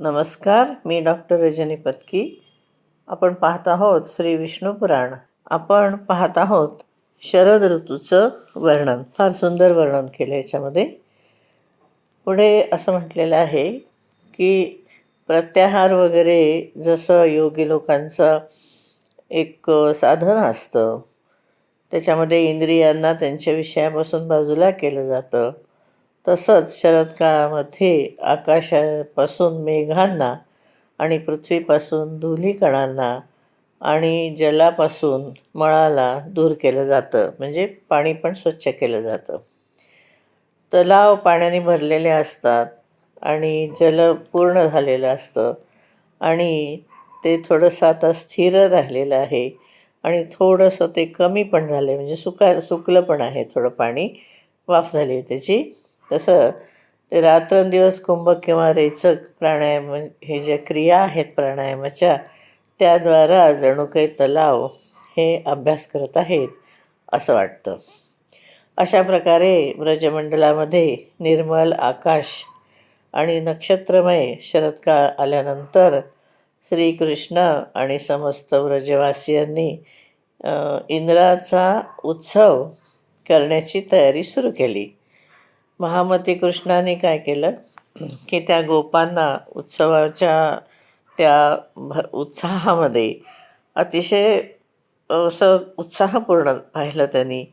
नमस्कार, मी डॉक्टर रजनी पत्की. आपण पाहत आहोत श्री विष्णू पुराण. आपण पाहत आहोत शरद ऋतूचं वर्णन. फार सुंदर वर्णन केलं याच्यामध्ये. पुढे असं म्हटलेलं आहे की प्रत्याहार वगैरे जसं योगी लोकांचं एक साधन असतं, त्याच्यामध्ये इंद्रियांना त्यांच्या विषयापासून बाजूला केलं जातं, तसंच शरदकाळामध्ये आकाशापासून मेघांना आणि पृथ्वीपासून धूलिकणांना आणि जलापासून मळाला दूर केलं जातं, म्हणजे पाणी पण स्वच्छ केलं जातं. तलाव पाण्याने भरलेले असतात आणि जल पूर्ण झालेलं असतं आणि ते थोडंसं आता स्थिर राहिलेलं आहे आणि थोडंसं ते कमी पण झालं आहे, म्हणजे सुकलं पण आहे थोडं पाणी, वाफ झाली आहे त्याची. तसं ते रात्रंदिवस कुंभक किंवा रेचक प्राणायाम, हे ज्या क्रिया आहेत प्राणायामाच्या, त्याद्वारा जणू काही तलाव हे अभ्यास करत आहेत असं वाटतं. अशा प्रकारे ब्रजमंडलामध्ये निर्मल आकाश आणि नक्षत्रमय शरदकाळ आल्यानंतर श्रीकृष्ण आणि समस्त ब्रजवासियांनी इंद्राचा उत्सव करण्याची तयारी सुरू केली. महामती कृष्णाने काय केलं की त्या गोपांना उत्सवाच्या त्या उत्साहामध्ये अतिशय असं उत्साहपूर्ण पाहिलं त्यांनी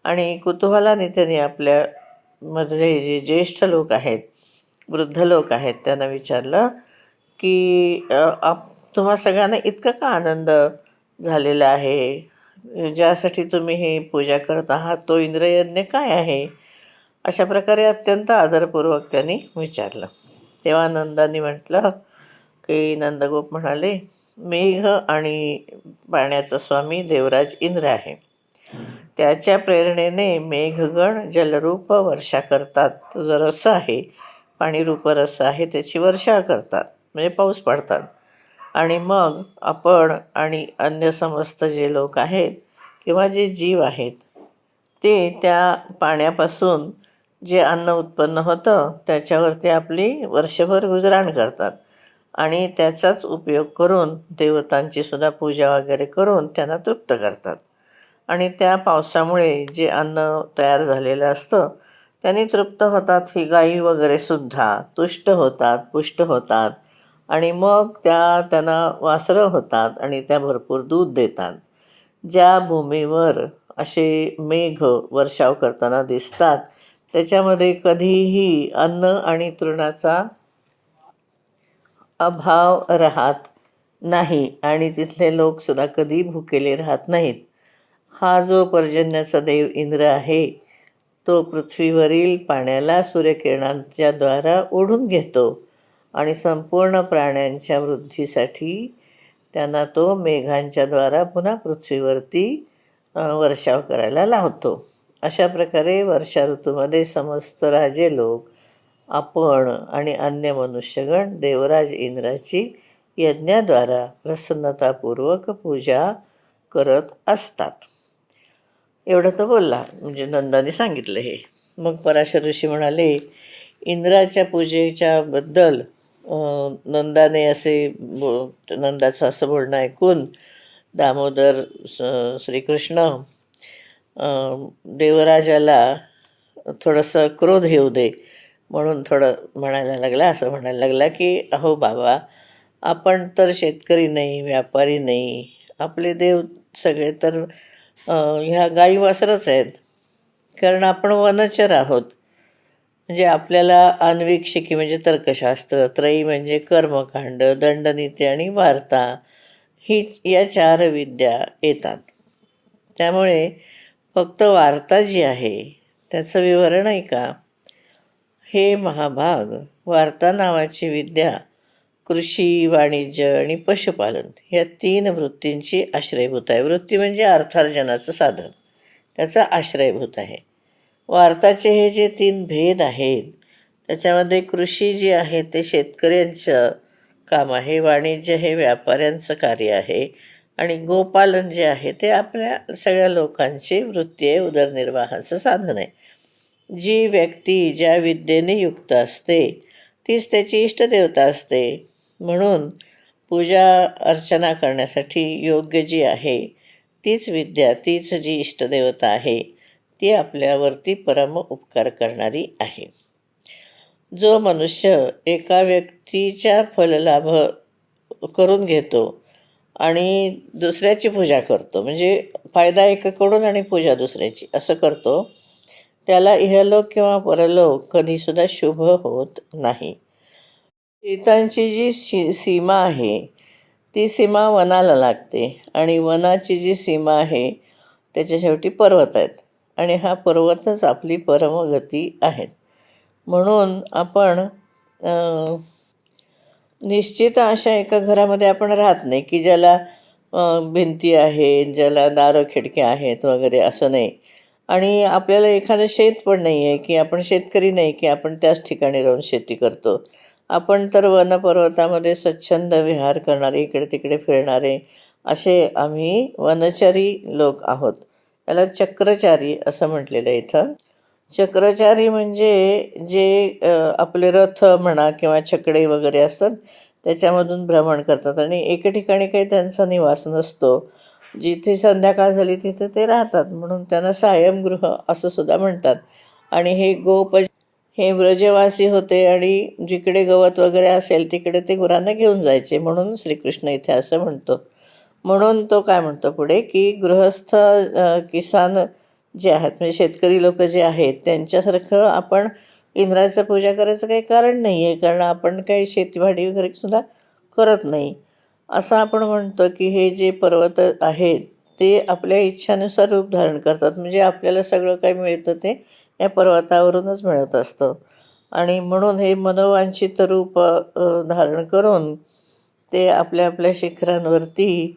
आणि कुतूहलाने त्यांनी आपल्यामधले जे ज्येष्ठ लोक आहेत, वृद्ध लोक आहेत, त्यांना विचारलं की तुम्हा सगळ्यांना इतका का आनंद झालेला आहे? ज्यासाठी तुम्ही ही पूजा करत आहात तो इंद्रयज्ञ काय आहे? अशा प्रकारे अत्यंत आदरपूर्वक त्यांनी विचारलं. तेव्हा नंदांनी म्हटलं की नंदगोप म्हणाले, मेघ आणि पाण्याचा स्वामी देवराज इंद्र आहे. त्याच्या प्रेरणेने मेघगण जलरूप वर्षा करतात. तो जो रस आहे, पाणीरूप रस आहे, त्याची वर्षा करतात, म्हणजे पाऊस पडतात. आणि मग आपण आणि अन्य समस्त जे लोक आहेत किंवा जे जीव आहेत ते त्या पाण्यापासून जे अन्न उत्पन्न होतं त्याच्यावरती आपली वर्षभर गुजराण करतात आणि त्याचाच उपयोग करून देवतांची सुद्धा पूजा वगैरे करून त्यांना तृप्त करतात. आणि त्या पावसामुळे जे अन्न तयार झालेलं असतं त्यांनी तृप्त होतात. ही गायी वगैरे सुद्धा तुष्ट होतात, पुष्ट होतात आणि मग त्यांना वासरं होतात आणि त्या भरपूर दूध देतात. ज्या भूमीवर असे मेघ वर्षाव करताना दिसतात त्याच्यामध्ये कधीही अन्न आणि तृणाचा अभाव राहत नाही आणि तिथले लोकसुद्धा कधी भुकेले राहत नाहीत. हा जो पर्जन्याचा देव इंद्र आहे तो पृथ्वीवरील पाण्याला सूर्यकिरणांच्या द्वारा ओढून घेतो आणि संपूर्ण प्राण्यांच्या वृद्धीसाठी त्यांना तो मेघांच्या द्वारा पुन्हा पृथ्वीवरती वर्षाव करायला लावतो. अशा प्रकारे वर्षा ऋतूमध्ये समस्त राजे लोक, आपण आणि अन्य मनुष्यगण देवराज इंद्राची यज्ञाद्वारा प्रसन्नतापूर्वक पूजा करत असतात. एवढं तर बोलला, म्हणजे नंदाने सांगितलं हे. मग पराशर ऋषी म्हणाले, इंद्राच्या पूजेच्याबद्दल नंदाने नंदाचं असं बोलणं ऐकून दामोदर श्रीकृष्ण देवराजाला थोडंसं क्रोध येऊ दे म्हणून थोडं असं म्हणायला लागला की अहो बाबा, आपण तर शेतकरी नाही, व्यापारी नाही, आपले देव सगळे तर ह्या गाई वासरच आहेत, कारण आपण वनचर आहोत. म्हणजे आपल्याला अन्वीक्षिकी म्हणजे तर्कशास्त्र, त्रयी म्हणजे कर्मकांड, दंडनीती आणि वार्ता, या 4 विद्या येतात. त्यामुळे फक्त वार्ता जी आहे त्याचं विवरण आहे का? हे महाभाग, वार्ता नावाची विद्या कृषी, वाणिज्य आणि पशुपालन या 3 वृत्तींची आश्रयभूत आहे. वृत्ती म्हणजे अर्थार्जनाचं साधन, त्याचा आश्रयभूत आहे. वार्ताचे हे जे 3 भेद आहेत त्याच्यामध्ये कृषी जी आहे ते शेतकऱ्यांचं काम आहे, वाणिज्य हे व्यापाऱ्यांचं कार्य आहे आणि गोपालन जे आहे ते आपल्या सगळ्या लोकांची वृत्ती आहे, उदरनिर्वाहाचं साधन आहे. जी व्यक्ती ज्या विद्येने युक्त असते तीच त्याची इष्टदेवता असते. म्हणून पूजा अर्चना करण्यासाठी योग्य जी आहे तीच विद्या, तीच जी इष्टदेवता आहे ती आपल्यावरती परम उपकार करणारी आहे. जो मनुष्य एका व्यक्तीच्या फललाभ करून घेतो आणि दुसऱ्याची पूजा करतो, म्हणजे फायदा एकाकडून आणि पूजा दुसऱ्याची असं करतो, त्याला इहलोक किंवा परलोक कधीसुद्धा शुभ होत नाही. सीतांची जी सीमा आहे ती सीमा वनाला लागते आणि वनाची जी सीमा आहे त्याच्या शेवटी पर्वत आहेत आणि हा पर्वतच आपली परमगती आहेत. म्हणून आपण निश्चित अशा एका घरामध्ये आपण राहत नाही की ज्याला भिंती आहेत, ज्याला दारं खिडक्या आहेत वगैरे, असं नाही. आणि आपल्याला एखादं शेत पण नाही आहे की आपण शेतकरी नाही की आपण त्याच ठिकाणी राहून शेती करतो. आपण तर वनपर्वतामध्ये स्वच्छंद विहार करणारे, इकडे तिकडे फिरणारे असे आम्ही वनचरी लोक आहोत. याला चक्रचारी असं म्हटलेलं आहे इथं. चक्रचारी म्हणजे जे आपले रथ म्हणा किंवा छकडे वगैरे असतात त्याच्यामधून भ्रमण करतात आणि एके ठिकाणी काही त्यांचा निवास नसतो. जिथे संध्याकाळ झाली तिथे ते राहतात, म्हणून त्यांना सायंगृह असं सुद्धा म्हणतात. आणि हे व्रजवासी होते आणि जिकडे गवत वगैरे असेल तिकडे ते गुरांना घेऊन जायचे, म्हणून श्रीकृष्ण इथे असं म्हणतो. म्हणून तो काय म्हणतो पुढे की गृहस्थ किसान जे आहेत म्हणजे शेतकरी लोक जे आहेत त्यांच्यासारखं आपण इंद्राचं पूजा करायचं काही कारण नाही आहे, कारण आपण काही शेतीवाडी वगैरे सुद्धा करत नाही. असं आपण म्हणतो की हे जे पर्वत आहेत ते आपल्या इच्छानुसार रूप धारण करतात, म्हणजे आपल्याला सगळं काही मिळतं ते या पर्वतावरूनच मिळत असतं. आणि म्हणून हे मनोवांछित रूप धारण करून ते आपल्या आपल्या शिखरांवरती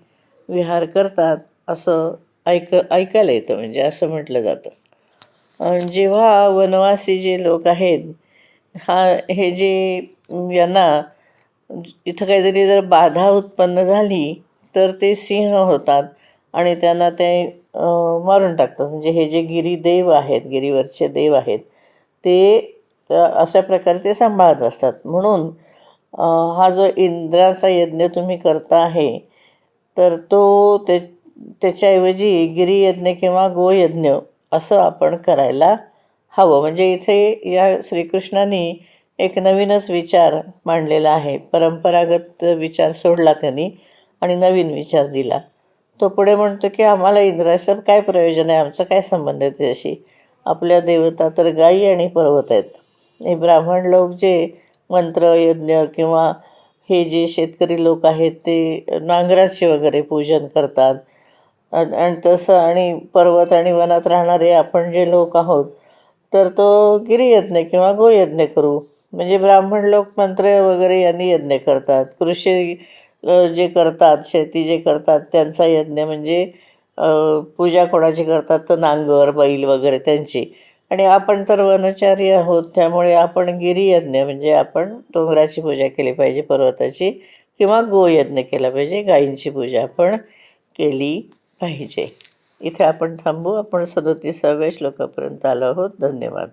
विहार करतात असं ऐकायला येतं, म्हणजे असं म्हटलं जातं. जेव्हा वनवासी जे लोक आहेत हे जे यांना इथं काहीतरी जर बाधा उत्पन्न झाली तर ते सिंह होतात आणि त्यांना ते मारून टाकतात. म्हणजे हे जे गिरीदेव आहेत, गिरीवरचे देव आहेत, ते अशा प्रकारे ते सांभाळत असतात. म्हणून हा जो इंद्राचा यज्ञ तुम्ही करता आहे तर तो त्याच्याऐवजी गिरीयज्ञ किंवा गोयज्ञ असं आपण करायला हवं. म्हणजे इथे या श्रीकृष्णाने एक नवीनच विचार मांडलेला आहे. परंपरागत विचार सोडला त्यांनी आणि नवीन विचार दिला. तो पुढे म्हणतो की आम्हाला इंद्राचं काय प्रयोजन आहे, आमचा काय संबंध आहे त्याशी. आपल्या देवता तर गायी आणि पर्वत आहेत. हे ब्राह्मण लोक जे मंत्र यज्ञ किंवा हे जे शेतकरी लोक आहेत ते नांगराचे वगैरे पूजन करतात. आणि तसं आणि पर्वत आणि वनात राहणारे आपण जे लोक आहोत तर तो गिरीयज्ञ किंवा गोयज्ञ करू. म्हणजे ब्राह्मण लोक मंत्र वगैरे यांनी यज्ञ करतात. कृषी जे करतात, शेती जे करतात त्यांचा यज्ञ म्हणजे पूजा कोणाची करतात तर नांगर बैल वगैरे त्यांची. आणि आपण तर वनचारी आहोत त्यामुळे आपण गिरीयज्ञ म्हणजे आपण डोंगराची पूजा केली पाहिजे, पर्वताची, किंवा गोयज्ञ केला पाहिजे, गायींची पूजा आपण केली पाहिजे. इथे आपण थांबू. आपण 37व्या श्लोकापर्यंत आलो आहोत. धन्यवाद.